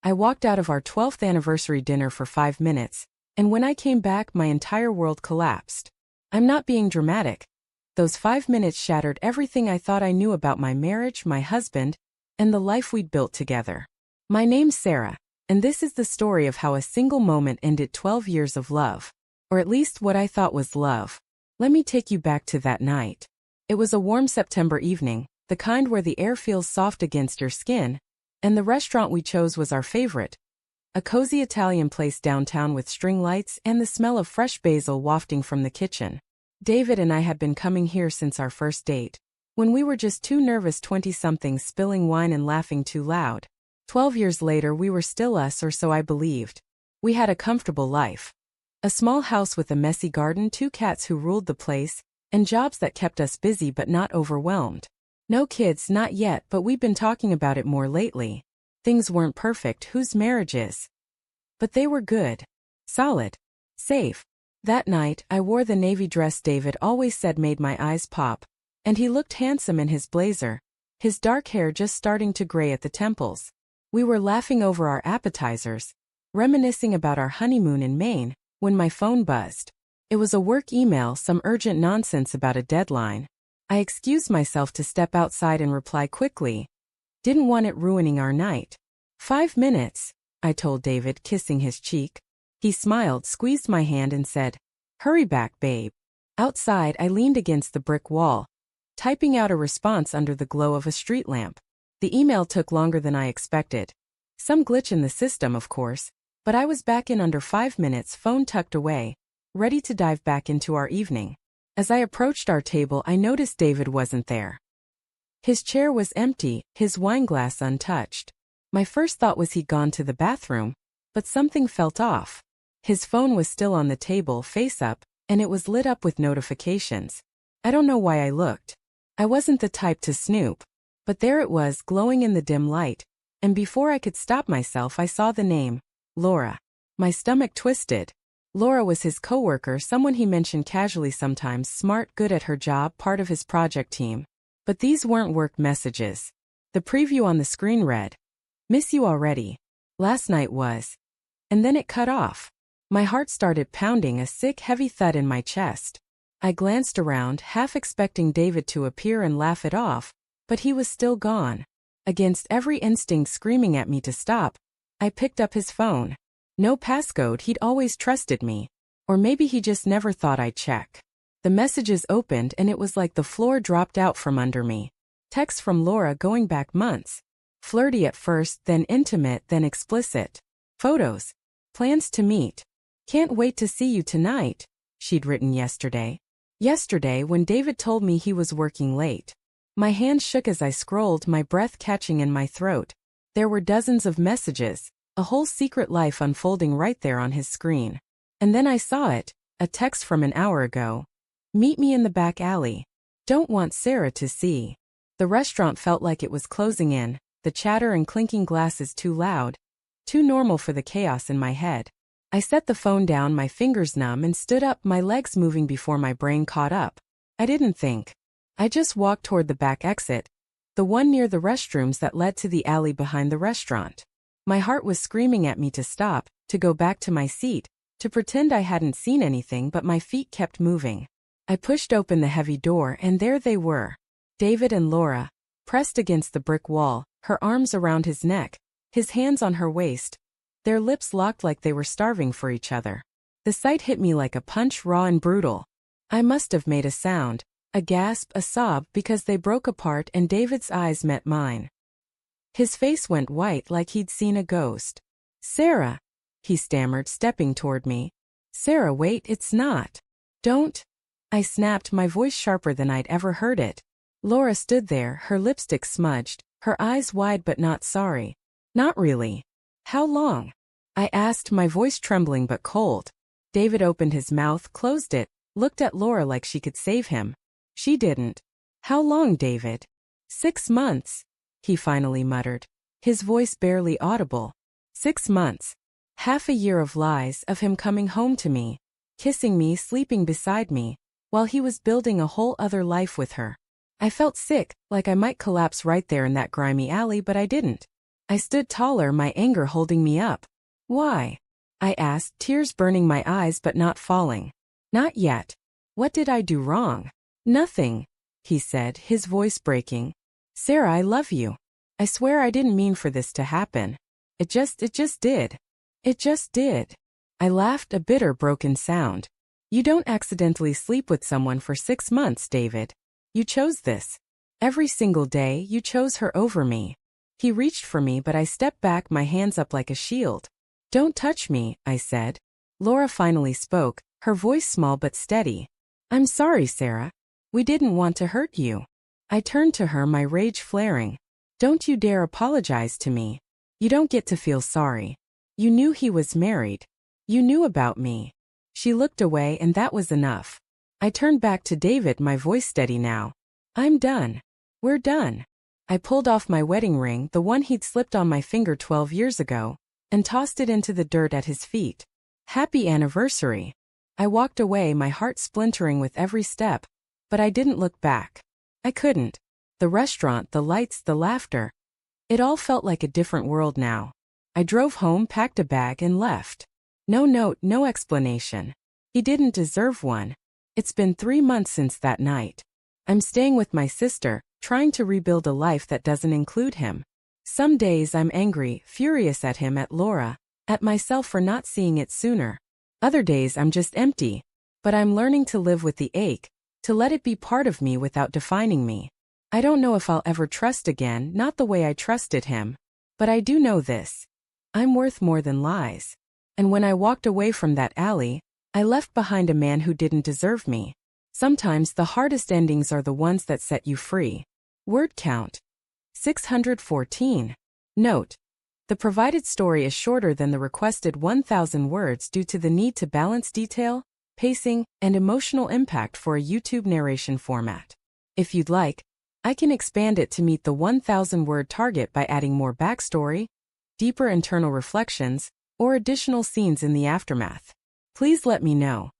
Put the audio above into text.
I walked out of our 12th anniversary dinner for 5 minutes, and when I came back, my entire world collapsed. I'm not being dramatic. Those 5 minutes shattered everything I thought I knew about my marriage, my husband, and the life we'd built together. My name's Sarah, and this is the story of how a single moment ended 12 years of love. Or at least what I thought was love. Let me take you back to that night. It was a warm September evening, the kind where the air feels soft against your skin, and the restaurant we chose was our favorite. A cozy Italian place downtown with string lights and the smell of fresh basil wafting from the kitchen. David and I had been coming here since our first date, when we were just two nervous 20-somethings spilling wine and laughing too loud. 12 years later we were still us, or so I believed. We had a comfortable life. A small house with a messy garden, 2 cats who ruled the place, and jobs that kept us busy but not overwhelmed. No kids, not yet, but we've been talking about it more lately. Things weren't perfect, whose marriage is? But they were good. Solid. Safe. That night, I wore the navy dress David always said made my eyes pop, and he looked handsome in his blazer, his dark hair just starting to gray at the temples. We were laughing over our appetizers, reminiscing about our honeymoon in Maine, when my phone buzzed. It was a work email, some urgent nonsense about a deadline. I excused myself to step outside and reply quickly. Didn't want it ruining our night. 5 minutes, I told David, kissing his cheek. He smiled, squeezed my hand and said, "Hurry back, babe." Outside, I leaned against the brick wall, typing out a response under the glow of a street lamp. The email took longer than I expected. Some glitch in the system, of course, but I was back in under 5 minutes, phone tucked away, ready to dive back into our evening. As I approached our table, I noticed David wasn't there. His chair was empty, his wineglass untouched. My first thought was he'd gone to the bathroom, but something felt off. His phone was still on the table, face up, and it was lit up with notifications. I don't know why I looked. I wasn't the type to snoop. But there it was, glowing in the dim light, and before I could stop myself I saw the name, Laura. My stomach twisted. Laura was his coworker, someone he mentioned casually sometimes, smart, good at her job, part of his project team. But these weren't work messages. The preview on the screen read, "Miss you already. Last night was." And then it cut off. My heart started pounding, a sick, heavy thud in my chest. I glanced around, half expecting David to appear and laugh it off, but he was still gone. Against every instinct screaming at me to stop, I picked up his phone. No passcode, he'd always trusted me. Or maybe he just never thought I'd check. The messages opened and it was like the floor dropped out from under me. Texts from Laura going back months. Flirty at first, then intimate, then explicit. Photos. Plans to meet. "Can't wait to see you tonight," she'd written yesterday. Yesterday, when David told me he was working late. My hand shook as I scrolled, my breath catching in my throat. There were dozens of messages, a whole secret life unfolding right there on his screen. And then I saw it, a text from an hour ago. "Meet me in the back alley. Don't want Sarah to see." The restaurant felt like it was closing in, the chatter and clinking glasses too loud, too normal for the chaos in my head. I set the phone down, my fingers numb, and stood up, my legs moving before my brain caught up. I didn't think. I just walked toward the back exit, the one near the restrooms that led to the alley behind the restaurant. My heart was screaming at me to stop, to go back to my seat, to pretend I hadn't seen anything, but my feet kept moving. I pushed open the heavy door and there they were. David and Laura, pressed against the brick wall, her arms around his neck, his hands on her waist, their lips locked like they were starving for each other. The sight hit me like a punch, raw and brutal. I must have made a sound. A gasp, a sob, because they broke apart and David's eyes met mine. His face went white like he'd seen a ghost. "Sarah," he stammered, stepping toward me. "Sarah, wait, it's not. Don't." I snapped, my voice sharper than I'd ever heard it. Laura stood there, her lipstick smudged, her eyes wide but not sorry. "Not really. How long?" I asked, my voice trembling but cold. David opened his mouth, closed it, looked at Laura like she could save him. She didn't. "How long, David?" 6 months, he finally muttered, his voice barely audible. 6 months. Half a year of lies, of him coming home to me, kissing me, sleeping beside me, while he was building a whole other life with her. I felt sick, like I might collapse right there in that grimy alley, but I didn't. I stood taller, my anger holding me up. Why? I asked, tears burning my eyes but not falling. Not yet. What did I do wrong? Nothing, he said, his voice breaking. Sarah, I love you. I swear I didn't mean for this to happen. It just did. It just did. I laughed, a bitter, broken sound. You don't accidentally sleep with someone for 6 months, David. You chose this. Every single day, you chose her over me. He reached for me, but I stepped back, my hands up like a shield. Don't touch me, I said. Laura finally spoke, her voice small but steady. I'm sorry, Sarah. We didn't want to hurt you. I turned to her, my rage flaring. Don't you dare apologize to me. You don't get to feel sorry. You knew he was married. You knew about me. She looked away, and that was enough. I turned back to David, my voice steady now. I'm done. We're done. I pulled off my wedding ring, the one he'd slipped on my finger 12 years ago, and tossed it into the dirt at his feet. Happy anniversary. I walked away, my heart splintering with every step, but I didn't look back. I couldn't. The restaurant, the lights, the laughter. It all felt like a different world now. I drove home, packed a bag, and left. No note, no explanation. He didn't deserve one. It's been 3 months since that night. I'm staying with my sister, trying to rebuild a life that doesn't include him. Some days I'm angry, furious at him, at Laura, at myself for not seeing it sooner. Other days I'm just empty. But I'm learning to live with the ache, to let it be part of me without defining me. I don't know if I'll ever trust again, not the way I trusted him. But I do know this. I'm worth more than lies. And when I walked away from that alley, I left behind a man who didn't deserve me. Sometimes the hardest endings are the ones that set you free. Word count. 614. Note. The provided story is shorter than the requested 1,000 words due to the need to balance detail, pacing, and emotional impact for a YouTube narration format. If you'd like, I can expand it to meet the 1,000-word target by adding more backstory, deeper internal reflections, or additional scenes in the aftermath. Please let me know.